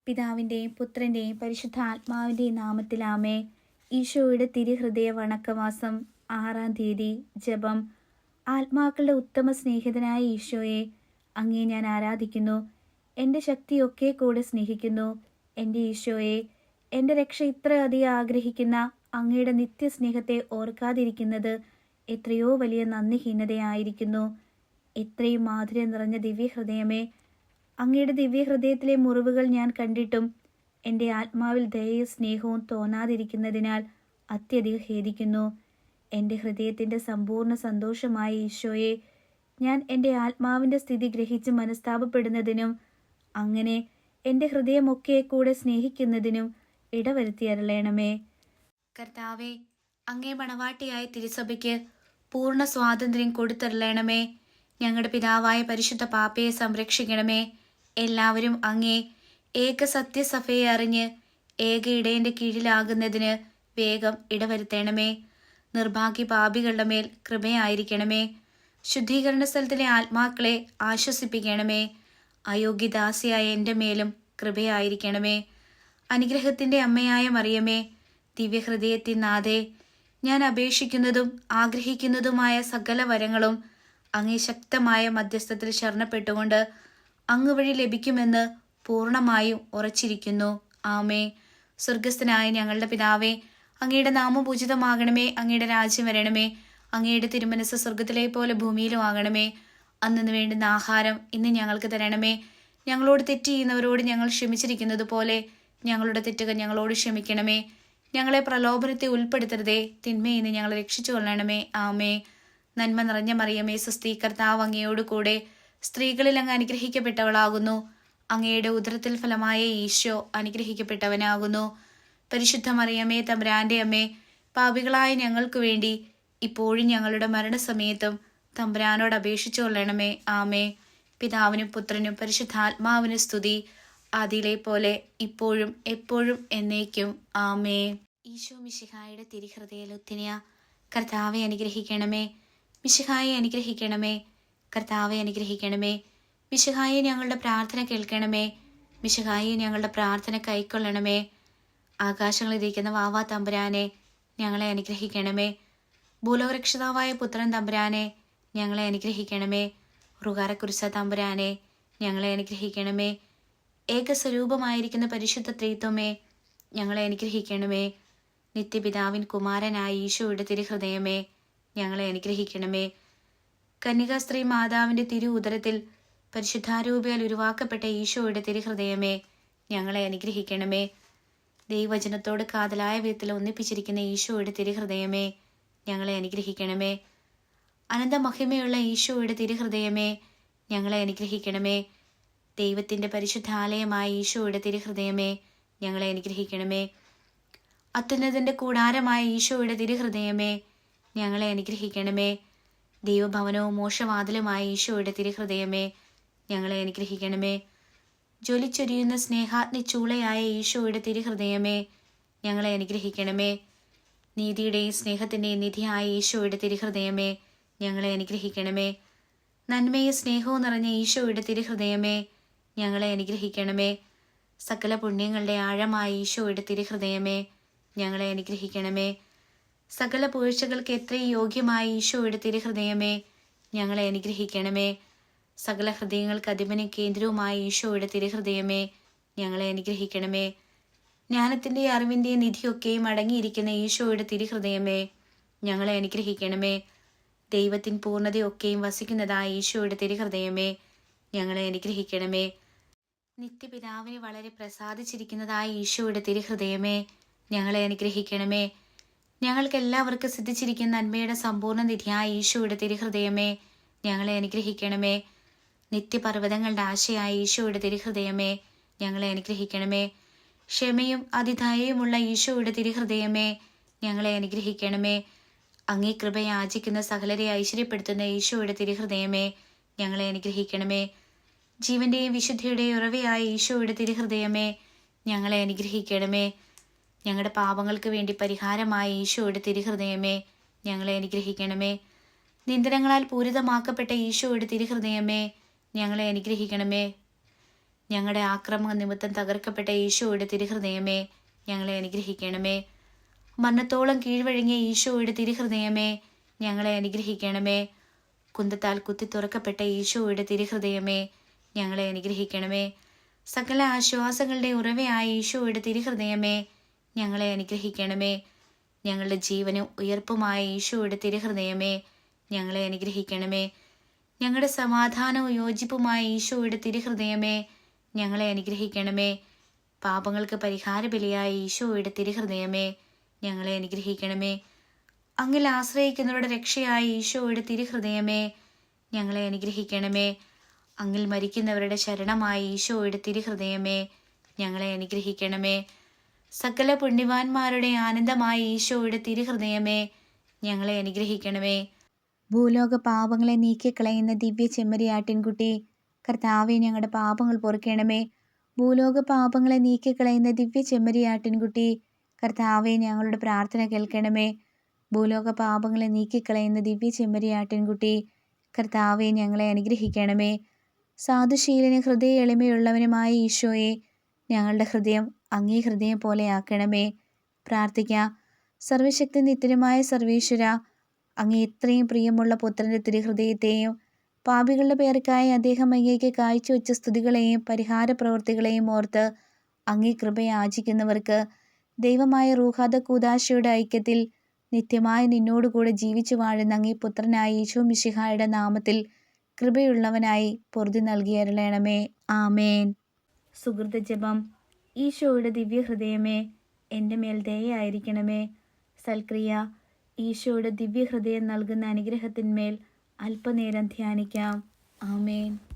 പിതാവിൻ്റെയും പുത്രൻ്റെയും പരിശുദ്ധാത്മാവിൻ്റെയും നാമത്തിലാമേ. ഈശോയുടെ തിരുഹൃദയ വണക്കമാസം 6-ാം തീയതി. ജപം. ആത്മാക്കളുടെ ഉത്തമ സ്നേഹിതനായ ഈശോയെ, അങ്ങേ ഞാൻ ആരാധിക്കുന്നു. എൻ്റെ ശക്തിയൊക്കെ കൂടെ സ്നേഹിക്കുന്നു. എൻ്റെ ഈശോയെ, എൻ്റെ രക്ഷ ഇത്രയധികം ആഗ്രഹിക്കുന്ന അങ്ങയുടെ നിത്യസ്നേഹത്തെ ഓർക്കാതിരിക്കുന്നത് എത്രയോ വലിയ നന്ദിഹീനതയായിരിക്കുന്നു. എത്രയും മാധുര്യം നിറഞ്ഞ ദിവ്യഹൃദയമേ, അങ്ങയുടെ ദിവ്യഹൃദയത്തിലെ മുറിവുകൾ ഞാൻ കണ്ടിട്ടും എൻ്റെ ആത്മാവിൽ ദയയും സ്നേഹവും തോന്നാതിരിക്കുന്നതിനാൽ അത്യധികം ഖേദിക്കുന്നു. എൻ്റെ ഹൃദയത്തിൻ്റെ സമ്പൂർണ്ണ സന്തോഷമായ ഈശോയെ, ഞാൻ എൻ്റെ ആത്മാവിൻ്റെ സ്ഥിതി ഗ്രഹിച്ച് മനസ്താപപ്പെടുന്നതിനും അങ്ങനെ എൻ്റെ ഹൃദയമൊക്കെ കൂടെ സ്നേഹിക്കുന്നതിനും ഇടവരുത്തി അരുളേണമേ. കർത്താവെ, അങ്ങേ മണവാട്ടിയായ തിരുസഭയ്ക്ക് പൂർണ്ണ സ്വാതന്ത്ര്യം കൊടുത്തരുളേണമേ. ഞങ്ങളുടെ പിതാവായ പരിശുദ്ധ പാപ്പയെ സംരക്ഷിക്കണമേ. എല്ലാവരും അങ്ങേ ഏക സത്യസഭയെ അറിഞ്ഞ് ഏക ഇടയൻ്റെ കീഴിലാകുന്നതിന് വേഗം ഇടവരുത്തണമേ. നിർഭാഗ്യ പാപികളുടെ മേൽ കൃപയായിരിക്കണമേ. ശുദ്ധീകരണ സ്ഥലത്തിലെ ആത്മാക്കളെ ആശ്വസിപ്പിക്കണമേ. അയോഗ്യദാസിയായ എൻ്റെ മേലും കൃപയായിരിക്കണമേ. അനുഗ്രഹത്തിൻ്റെ അമ്മയായ മറിയമേ, ദിവ്യഹൃദയത്തിൻ നാഥേ, ഞാൻ അപേക്ഷിക്കുന്നതും ആഗ്രഹിക്കുന്നതുമായ സകല വരങ്ങളും അങ്ങേ ശക്തമായ മധ്യസ്ഥത്തിൽ ശരണപ്പെട്ടുകൊണ്ട് അങ്ങ് വഴി ലഭിക്കുമെന്ന് പൂർണ്ണമായും ഉറച്ചിരിക്കുന്നു. ആമേ. സ്വർഗസ്ഥനായ ഞങ്ങളുടെ പിതാവേ, അങ്ങയുടെ നാമം പൂജിതമാകണമേ. അങ്ങയുടെ രാജ്യം വരണമേ. അങ്ങയുടെ തിരുമനസ് സ്വർഗത്തിലെ പോലെ ഭൂമിയിലും ആകണമേ. അന്നു വേണ്ടുന്ന ആഹാരം ഇന്ന് ഞങ്ങൾക്ക് തരണമേ. ഞങ്ങളോട് തെറ്റ് ചെയ്യുന്നവരോട് ഞങ്ങൾ ക്ഷമിച്ചിരിക്കുന്നത് പോലെ ഞങ്ങളുടെ തെറ്റുകൾ ഞങ്ങളോട് ക്ഷമിക്കണമേ. ഞങ്ങളെ പ്രലോഭനത്തെ ഉൾപ്പെടുത്തരുതേ, തിന്മയിൽ നിന്ന് ഞങ്ങളെ രക്ഷിച്ചു കൊള്ളണമേ. ആമേ. നന്മ നിറഞ്ഞ മറിയമേ, സ്വസ്തി, കർത്താവ് അങ്ങയോട് കൂടെ സ്ത്രീകളിൽ അങ്ങ് അനുഗ്രഹിക്കപ്പെട്ടവളാകുന്നു. അങ്ങയുടെ ഉദരത്തിൽ ഫലമായ ഈശോ അനുഗ്രഹിക്കപ്പെട്ടവനാകുന്നു. പരിശുദ്ധ മറിയമേ, തമ്പുരാന്റെ അമ്മേ, പാപികളായ ഞങ്ങൾക്ക് വേണ്ടി ഇപ്പോഴും ഞങ്ങളുടെ മരണസമയത്തും തമ്പുരാനോട് അപേക്ഷിച്ചു കൊള്ളണമേ. ആമേ. പിതാവിനും പുത്രനും പരിശുദ്ധാത്മാവിനും സ്തുതി, ആദിയിലെ പോലെ ഇപ്പോഴും എപ്പോഴും എന്നേക്കും. ആമേ. ഈശോ മിശിഹായുടെ തിരുഹൃദയലുത്തിനിയ. കർത്താവെ അനുഗ്രഹിക്കണമേ. മിശിഹായെ അനുഗ്രഹിക്കണമേ. കർത്താവെ അനുഗ്രഹിക്കണമേ. മിശിഹായെ ഞങ്ങളുടെ പ്രാർത്ഥന കേൾക്കണമേ. മിശിഹായെ ഞങ്ങളുടെ പ്രാർത്ഥന കൈക്കൊള്ളണമേ. ആകാശങ്ങളിലിരിക്കുന്ന വാവാ തമ്പുരാനെ, ഞങ്ങളെ അനുഗ്രഹിക്കണമേ. ഭൂലോകരക്ഷിതാവായ പുത്രൻ തമ്പുരാനെ, ഞങ്ങളെ അനുഗ്രഹിക്കണമേ. റുകാരക്കുരിശ തമ്പുരാനെ, ഞങ്ങളെ അനുഗ്രഹിക്കണമേ. ഏകസ്വരൂപമായിരിക്കുന്ന പരിശുദ്ധ ത്രിത്വമേ, ഞങ്ങളെ അനുഗ്രഹിക്കണമേ. നിത്യപിതാവിൻ കുമാരനായ ഈശോയുടെ തിരുഹൃദയമേ, ഞങ്ങളെ അനുഗ്രഹിക്കണമേ. കന്യകാസ്ത്രീ മാതാവിൻ്റെ തിരു ഉദരത്തിൽ പരിശുദ്ധാരൂപയാൽ ഉരുവാക്കപ്പെട്ട ഈശോയുടെ തിരുഹൃദയമേ, ഞങ്ങളെ അനുഗ്രഹിക്കണമേ. ദൈവവചനത്തോട് കാതലായ വിധത്തിൽ ഒന്നിപ്പിച്ചിരിക്കുന്ന ഈശോയുടെ തിരുഹൃദയമേ, ഞങ്ങളെ അനുഗ്രഹിക്കണമേ. അനന്തമഹിമയുള്ള ഈശോയുടെ തിരുഹൃദയമേ, ഞങ്ങളെ അനുഗ്രഹിക്കണമേ. ദൈവത്തിൻ്റെ പരിശുദ്ധാലയമായ ഈശോയുടെ തിരുഹൃദയമേ, ഞങ്ങളെ അനുഗ്രഹിക്കണമേ. അത്യുന്നതൻ്റെ കൂടാരമായ ഈശോയുടെ തിരുഹൃദയമേ, ഞങ്ങളെ അനുഗ്രഹിക്കണമേ. ദൈവഭവനവും മോക്ഷവാതിലുമായ ഈശോയുടെ തിരുഹൃദയമേ, ഞങ്ങളെ അനുഗ്രഹിക്കണമേ. ജ്വലിച്ചൊരിയുന്ന സ്നേഹാഗ്നി ചൂളയായ ഈശോയുടെ തിരുഹൃദയമേ, ഞങ്ങളെ അനുഗ്രഹിക്കണമേ. നീതിയുടെയും സ്നേഹത്തിൻ്റെയും നിധിയായ ഈശോയുടെ തിരുഹൃദയമേ, ഞങ്ങളെ അനുഗ്രഹിക്കണമേ. നന്മയും സ്നേഹവും നിറഞ്ഞ ഈശോയുടെ തിരുഹൃദയമേ, ഞങ്ങളെ അനുഗ്രഹിക്കണമേ. സകല പുണ്യങ്ങളുടെ ആഴമായ ഈശോയുടെ തിരുഹൃദയമേ, ഞങ്ങളെ അനുഗ്രഹിക്കണമേ. സകല പുകഴ്ചകൾക്ക് എത്രയും യോഗ്യമായ ഈശോയുടെ തിരുഹൃദയമേ, ഞങ്ങളെ അനുഗ്രഹിക്കണമേ. സകല ഹൃദയങ്ങൾക്ക് അധിപനും കേന്ദ്രവുമായ ഈശോയുടെ തിരുഹൃദയമേ, ഞങ്ങളെ അനുഗ്രഹിക്കണമേ. ജ്ഞാനത്തിൻ്റെയും അറിവിൻ്റെയും നിധിയൊക്കെയും അടങ്ങിയിരിക്കുന്ന ഈശോയുടെ തിരുഹൃദയമേ, ഞങ്ങളെ അനുഗ്രഹിക്കണമേ. ദൈവത്തിൻ പൂർണ്ണതയൊക്കെയും വസിക്കുന്നതായ ഈശോയുടെ തിരുഹൃദയമേ, ഞങ്ങളെ അനുഗ്രഹിക്കണമേ. നിത്യപിതാവിന് വളരെ പ്രസാദിച്ചിരിക്കുന്നതായ ഈശോയുടെ തിരുഹൃദയമേ, ഞങ്ങളെ അനുഗ്രഹിക്കണമേ. ഞങ്ങൾക്കെല്ലാവർക്കും സിദ്ധിച്ചിരിക്കുന്ന നന്മയുടെ സമ്പൂർണ്ണ നിധിയായ ഈശോയുടെ തിരുഹൃദയമേ, ഞങ്ങളെ അനുഗ്രഹിക്കണമേ. നിത്യപർവ്വതങ്ങളുടെ ആശയായ ഈശോയുടെ തിരുഹൃദയമേ, ഞങ്ങളെ അനുഗ്രഹിക്കണമേ. ക്ഷമയും അതിദയയുമുള്ള ഈശോയുടെ തിരുഹൃദയമേ, ഞങ്ങളെ അനുഗ്രഹിക്കണമേ. അങ്ങേ കൃപ യാചിക്കുന്ന സകലരെ ഐശ്വര്യപ്പെടുത്തുന്ന ഈശോയുടെ തിരുഹൃദയമേ, ഞങ്ങളെ അനുഗ്രഹിക്കണമേ. ജീവന്റെയും വിശുദ്ധിയുടെയും ഉറവയായ ഈശോയുടെ തിരുഹൃദയമേ, ഞങ്ങളെ അനുഗ്രഹിക്കണമേ. ഞങ്ങളുടെ പാപങ്ങൾക്ക് വേണ്ടി പരിഹാരമായ ഈശോയുടെ തിരുഹൃദയമേ, ഞങ്ങളെ അനുഗ്രഹിക്കണമേ. നിന്ദനങ്ങളാൽ പൂരിതമാക്കപ്പെട്ട ഈശോയുടെ തിരുഹൃദയമേ, ഞങ്ങളെ അനുഗ്രഹിക്കണമേ. ഞങ്ങളുടെ ആക്രമണ നിമിത്തം തകർക്കപ്പെട്ട ഈശോയുടെ തിരുഹൃദയമേ, ഞങ്ങളെ അനുഗ്രഹിക്കണമേ. മരണത്തോളം കീഴ്വഴങ്ങിയ ഈശോയുടെ തിരുഹൃദയമേ, ഞങ്ങളെ അനുഗ്രഹിക്കണമേ. കുന്തത്താൽ കുത്തി തുറക്കപ്പെട്ട ഈശോയുടെ തിരുഹൃദയമേ, ഞങ്ങളെ അനുഗ്രഹിക്കണമേ. സകല ആശ്വാസങ്ങളുടെ ഉറവയായ ഈശോയുടെ തിരുഹൃദയമേ, ഞങ്ങളെ അനുഗ്രഹിക്കണമേ. ഞങ്ങളുടെ ജീവനും ഉയർപ്പുമായ ഈശോയുടെ തിരുഹൃദയമേ, ഞങ്ങളെ അനുഗ്രഹിക്കണമേ. ഞങ്ങളുടെ സമാധാനവും യോജിപ്പുമായ ഈശോയുടെ തിരുഹൃദയമേ, ഞങ്ങളെ അനുഗ്രഹിക്കണമേ. പാപങ്ങൾക്ക് പരിഹാര ബലിയായ ഈശോയുടെ തിരുഹൃദയമേ, ഞങ്ങളെ അനുഗ്രഹിക്കണമേ. അങ്ങിൽ ആശ്രയിക്കുന്നവരുടെ രക്ഷയായ ഈശോയുടെ തിരുഹൃദയമേ, ഞങ്ങളെ അനുഗ്രഹിക്കണമേ. അങ്ങിൽ മരിക്കുന്നവരുടെ ശരണമായ ഈശോയുടെ തിരുഹൃദയമേ, ഞങ്ങളെ അനുഗ്രഹിക്കണമേ. സകല പുണ്യവാന്മാരുടെ ആനന്ദമായ ഈശോയുടെ തിരുഹൃദയമേ, ഞങ്ങളെ അനുഗ്രഹിക്കണമേ. ഭൂലോക പാപങ്ങളെ നീക്കിക്കളയുന്ന ദിവ്യ ചെമ്മരിയാട്ടിൻകുട്ടി, കർത്താവെ ഞങ്ങളുടെ പാപങ്ങൾ പൊറുക്കണമേ. ഭൂലോക പാപങ്ങളെ നീക്കിക്കളയുന്ന ദിവ്യ ചെമ്മരിയാട്ടിൻകുട്ടി, കർത്താവെ ഞങ്ങളുടെ പ്രാർത്ഥന കേൾക്കണമേ. ഭൂലോക പാപങ്ങളെ നീക്കിക്കളയുന്ന ദിവ്യ ചെമ്മരിയാട്ടിൻകുട്ടി, കർത്താവെ ഞങ്ങളെ അനുഗ്രഹിക്കണമേ. സാധുശീലനും ഹൃദയ എളിമയുള്ളവനുമായ ഈശോയെ, ഞങ്ങളുടെ ഹൃദയം അങ്ങേ ഹൃദയം പോലെ ആക്കണമേ. പ്രാർത്ഥിക്കാം. സർവശക്തി നിത്യനുമായ സർവേശ്വര, അങ്ങേ എത്രയും പ്രിയമുള്ള പുത്രൻ്റെ തിരുഹൃദയത്തെയും പാപികളുടെ പേർക്കായി അദ്ദേഹം അങ്ങേക്ക് കാഴ്ചവെച്ച സ്തുതികളെയും പരിഹാര പ്രവൃത്തികളെയും ഓർത്ത് അങ്ങേ കൃപ യാചിക്കുന്നവർക്ക് ദൈവമായ റൂഹാദ കൂദാശയുടെ ഐക്യത്തിൽ നിത്യമായി നിന്നോടുകൂടെ ജീവിച്ചു വാഴുന്ന അങ്ങേ പുത്രനായ ഈശോ മിശിഹായുടെ നാമത്തിൽ കൃപയുള്ളവനായി പൊറുതി നൽകിയരുളണമേ. ആമേൻ. സുഹൃത ജപം. ഈശോയുടെ ദിവ്യഹൃദയമേ, എൻ്റെ മേൽ ദയയായിരിക്കണമേ. സൽക്രിയ. ഈശോയുടെ ദിവ്യഹൃദയം നൽകുന്ന അനുഗ്രഹത്തിന്മേൽ അല്പനേരം ധ്യാനിക്കാം. ആമേൻ.